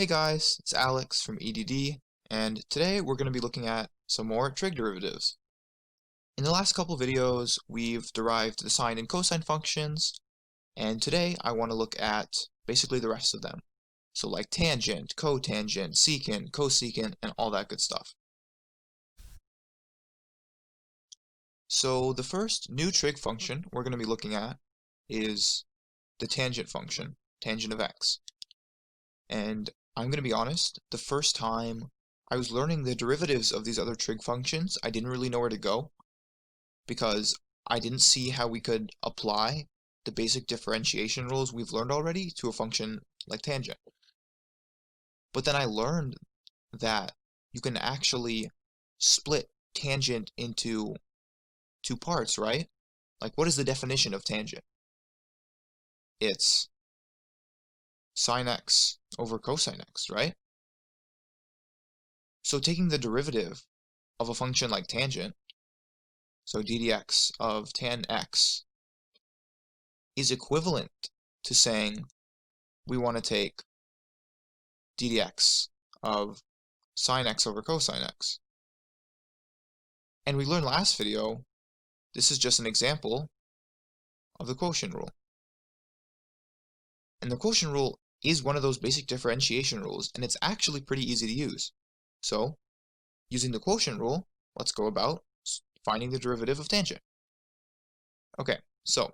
Hey guys, it's Alex from EDD, and today we're going to be looking at some more trig derivatives. In the last couple videos, we've derived the sine and cosine functions, and today I want to look at basically the rest of them. So like tangent, cotangent, secant, cosecant, and all that good stuff. So the first new trig function we're going to be looking at is the tangent function, tangent of x. And I'm going to be honest, the first time I was learning the derivatives of these other trig functions, I didn't really know where to go because I didn't see how we could apply the basic differentiation rules we've learned already to a function like tangent. But then I learned that you can actually split tangent into two parts, right? Like, what is the definition of tangent? It's sine x over cosine x, right? So taking the derivative of a function like tangent, so d dx of tan x, is equivalent to saying we want to take d dx of sine x over cosine x. And we learned last video, this is just an example of the quotient rule. And the quotient rule is one of those basic differentiation rules, and it's actually pretty easy to use. So, using the quotient rule, let's go about finding the derivative of tangent. Okay, so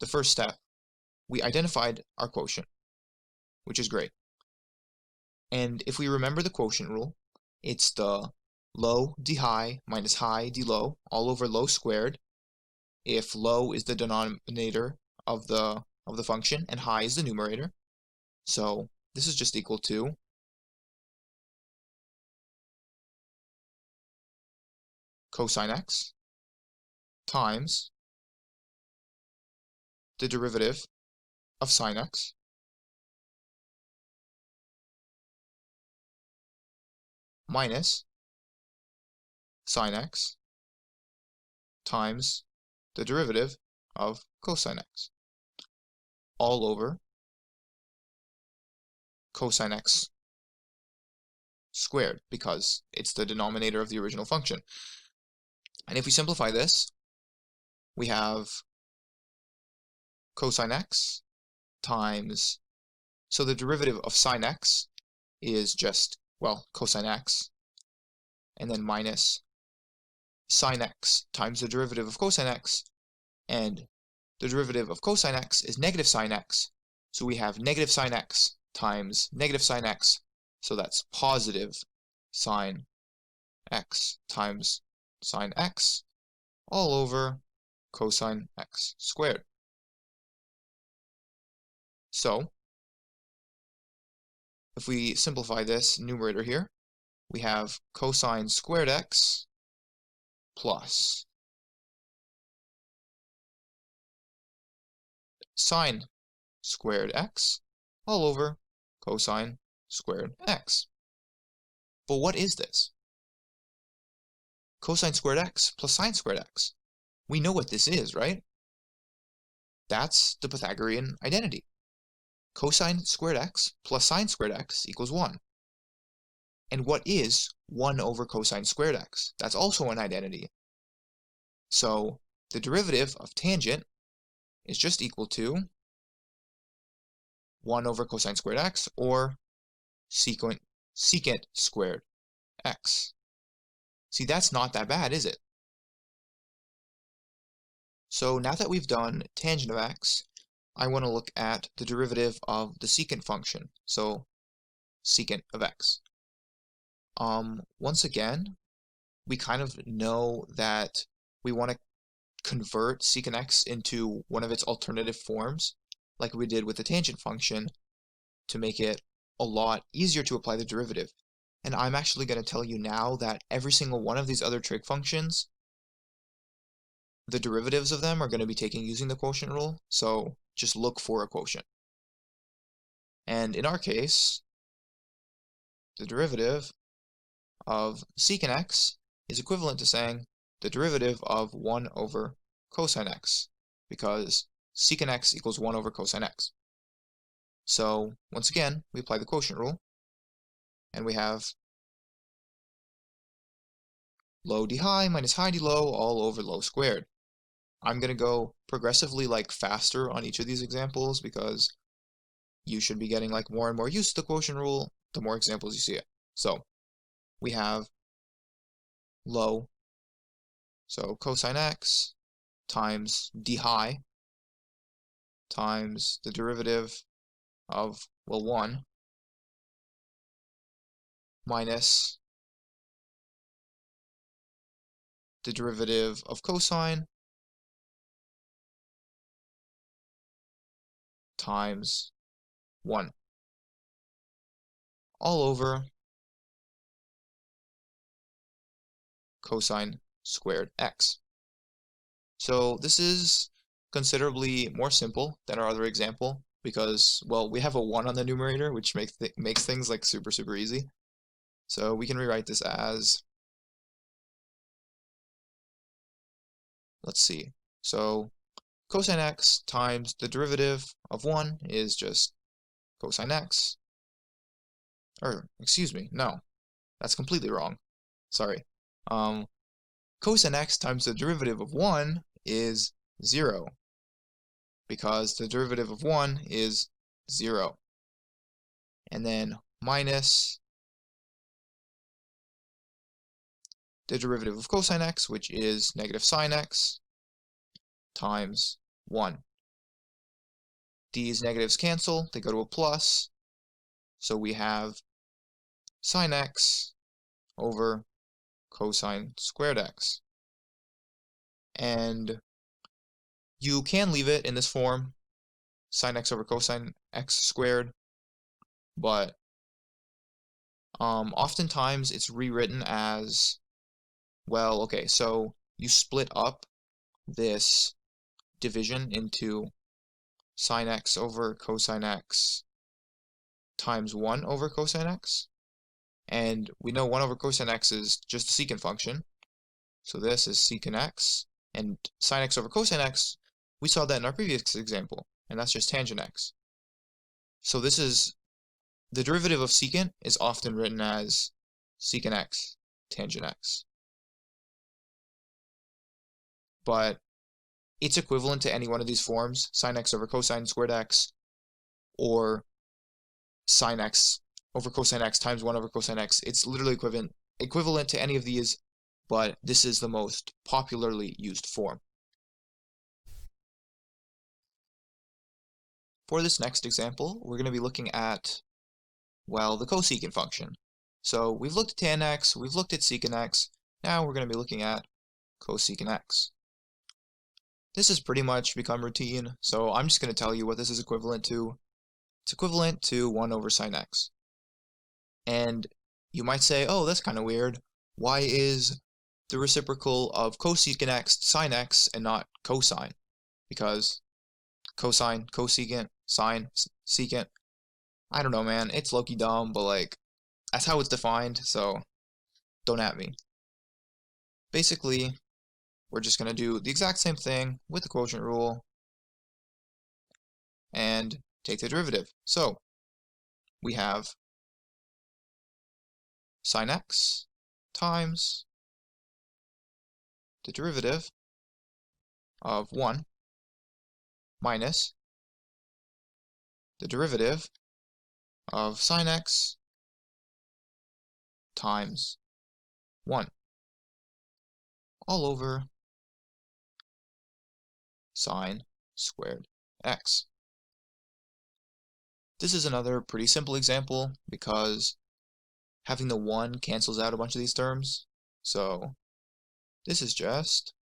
the first step, we identified our quotient, which is great. And if we remember the quotient rule, it's the low d high minus high d low all over low squared if low is the denominator of the function and high is the numerator. So this is just equal to cosine x times the derivative of sine x minus sine x times the derivative of cosine x all over cosine x squared because it's the denominator of the original function. And if we simplify this, we have cosine x times, so the derivative of sine x is just, well, cosine x, and then minus sine x times the derivative of cosine x, and the derivative of cosine x is negative sine x, so we have negative sine x times negative sine x, so that's positive sine x times sine x all over cosine x squared. So, if we simplify this numerator here, we have cosine squared x plus sine squared x all over cosine squared x. But what is this? Cosine squared x plus sine squared x. We know what this is, right? That's the Pythagorean identity. Cosine squared x plus sine squared x equals 1. And what is 1 over cosine squared x? That's also an identity. So the derivative of tangent is just equal to 1 over cosine squared x, or secant squared x. See, that's not that bad, is it? So now that we've done tangent of x, I want to look at the derivative of the secant function, so secant of x. Once again, we kind of know that we want to convert secant x into one of its alternative forms, like we did with the tangent function, to make it a lot easier to apply the derivative. And I'm actually going to tell you now that every single one of these other trig functions, the derivatives of them are going to be taken using the quotient rule, so just look for a quotient. And in our case, the derivative of secant x is equivalent to saying the derivative of 1 over cosine x, because secant x equals 1 over cosine x. So once again, we apply the quotient rule, and we have low d high minus high d low all over low squared. I'm going to go progressively faster on each of these examples because you should be getting more and more used to the quotient rule the more examples you see it. So we have low, so cosine x times d high times the derivative of, 1 minus the derivative of cosine times 1 all over cosine squared x. So this is considerably more simple than our other example because, well, we have a 1 on the numerator, which makes things super easy. So we can rewrite this as, let's see, so cosine x times the derivative of 1 is just cosine x, or excuse me, no, that's completely wrong. Sorry. Cosine x times the derivative of 1 is 0, because the derivative of 1 is 0. And then minus the derivative of cosine x, which is negative sine x, times 1. These negatives cancel, they go to a plus, so we have sine x over cosine squared x. And you can leave it in this form, sine x over cosine x squared, but oftentimes it's rewritten as, well, okay, so you split up this division into sine x over cosine x times 1 over cosine x, and we know 1 over cosine x is just a secant function, so this is secant x, and sine x over cosine x, we saw that in our previous example, and that's just tangent x. So this is, the derivative of secant is often written as secant x tangent x, but it's equivalent to any one of these forms, sine x over cosine squared x, or sine x over cosine x times 1 over cosine x. It's literally equivalent to any of these, but this is the most popularly used form. For this next example, we're going to be looking at, well, the cosecant function. So we've looked at tan x, we've looked at secant x, now we're going to be looking at cosecant x. This has pretty much become routine, so I'm just going to tell you what this is equivalent to. It's equivalent to 1 over sine x. And you might say, oh, that's kind of weird. Why is the reciprocal of cosecant x sine x and not cosine? Because cosine, cosecant, sine, secant. I don't know, man. It's low-key dumb, but that's how it's defined, so don't at me. Basically, we're just going to do the exact same thing with the quotient rule and take the derivative. So we have sine x times the derivative of 1 minus the derivative of sine x times 1 all over sine squared x. This is another pretty simple example because having the 1 cancels out a bunch of these terms. So this is just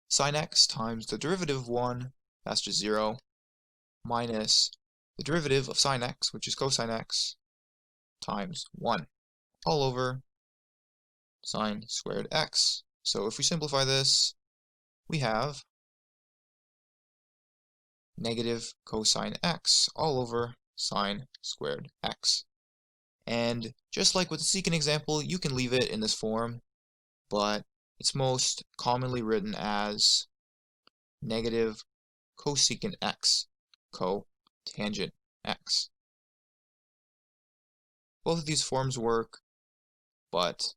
sine x times the derivative of 1, that's just 0, minus the derivative of sine x, which is cosine x, times 1, all over sine squared x. So if we simplify this, we have negative cosine x all over sine squared x. And just like with the secant example, you can leave it in this form, but it's most commonly written as negative cosecant x, co, tangent x. Both of these forms work, but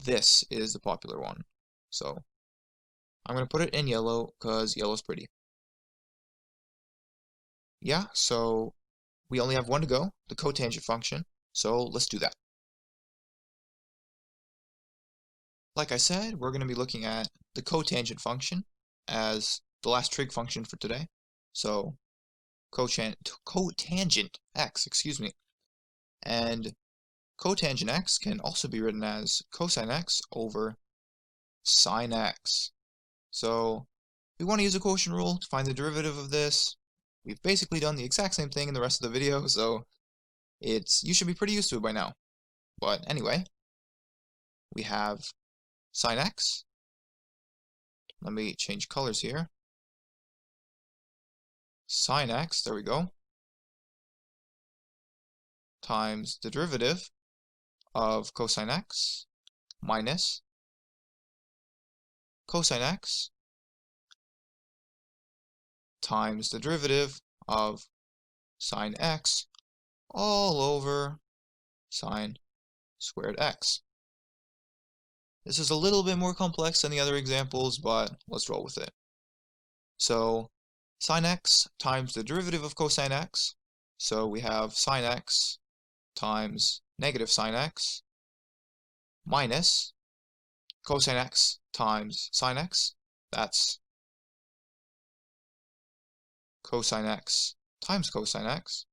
this is the popular one. So I'm going to put it in yellow because yellow's pretty. Yeah, so we only have one to go, the cotangent function, so let's do that. Like I said, we're going to be looking at the cotangent function as the last trig function for today. So cotangent x, excuse me. And cotangent x can also be written as cosine x over sine x. So we want to use a quotient rule to find the derivative of this. We've basically done the exact same thing in the rest of the video, so you should be pretty used to it by now. But anyway, we have sine x. Let me change colors here. Sine x, there we go, times the derivative of cosine x minus cosine x times the derivative of sine x all over sine squared x. This is a little bit more complex than the other examples, but let's roll with it. So sine x times the derivative of cosine x. So we have sine x times negative sine x minus cosine x times sine x. That's cosine x times cosine x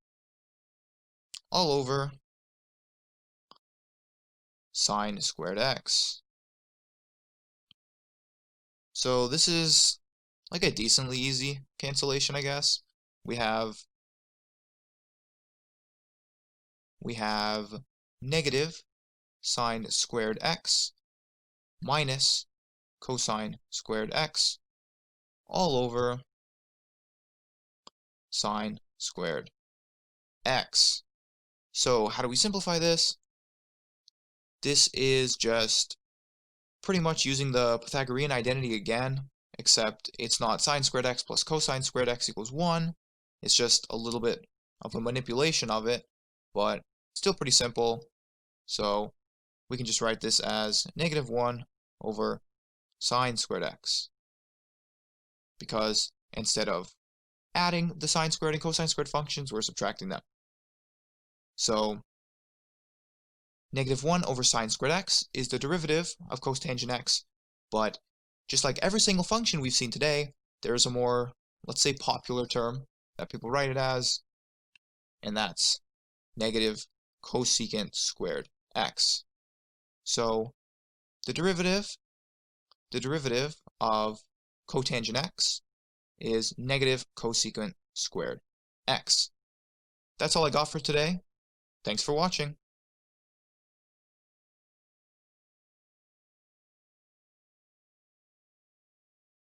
all over sine squared x. So this is like a decently easy cancellation, I guess. We have negative sine squared x minus cosine squared x all over sine squared x. So how do we simplify this? This is just pretty much using the Pythagorean identity again, except it's not sine squared x plus cosine squared x equals 1. It's just a little bit of a manipulation of it, but still pretty simple. So we can just write this as negative 1 over sine squared x, because instead of adding the sine squared and cosine squared functions, we're subtracting them. So negative 1 over sine squared x is the derivative of cotangent x, but just like every single function we've seen today, there's a more, let's say, popular term that people write it as, and that's negative cosecant squared x. So the derivative of cotangent x is negative cosecant squared x. That's all I got for today. Thanks for watching.